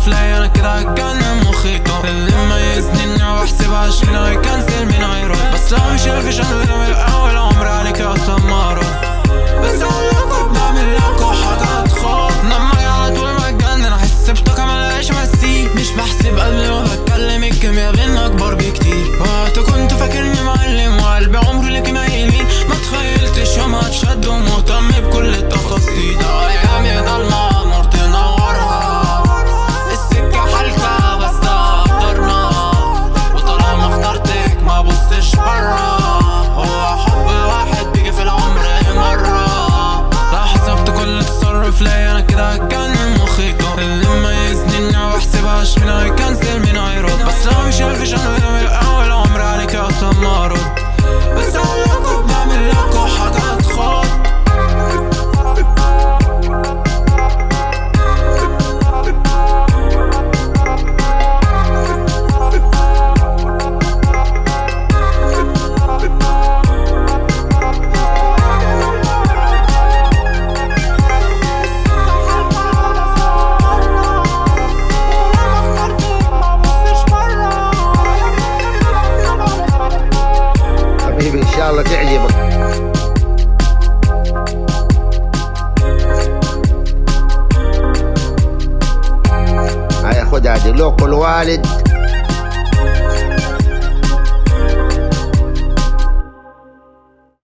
تصرف لي انا كده هتجنن مخيطة اللي ميزني اني ما بحسبهاش مين هيكنسل مين هيرد. بس لو مش عارفش انا من الاول عمري عليك اصلا ما ارد. بس علاقة بعمل لكوا حاجات خاط نمي على طول بتجنن احس بطاقة ملهاش مثيل. مش بحسب قبل ما بتكلم الكيميا بينا اكبر بكتير. وقت كنت فاكرني معلم وقلبي عمري لك مايلين. ما تخيلتش يوم هتشد ومهتم بكل التفاصيل. ايامي ضلمة نور تنورها السكة حلقة بس اخترنا. وطالما اخترتك ما بصش برا. هو حب واحد بيجي في العمر مرة. لا حسبت كل تصرف لي انا كده هتجنن مخيطة اللي ميزني اني ما بحسبهاش مين هيكنسل مين هيرد. بس لو مش عارفش انا من الاول عمري عليك اصلا ما ارد. بس علاقة بعمل لكوا حاجات خاط. حبيبي ان شاء الله تعجبك. هيا خدها دي لو كل والد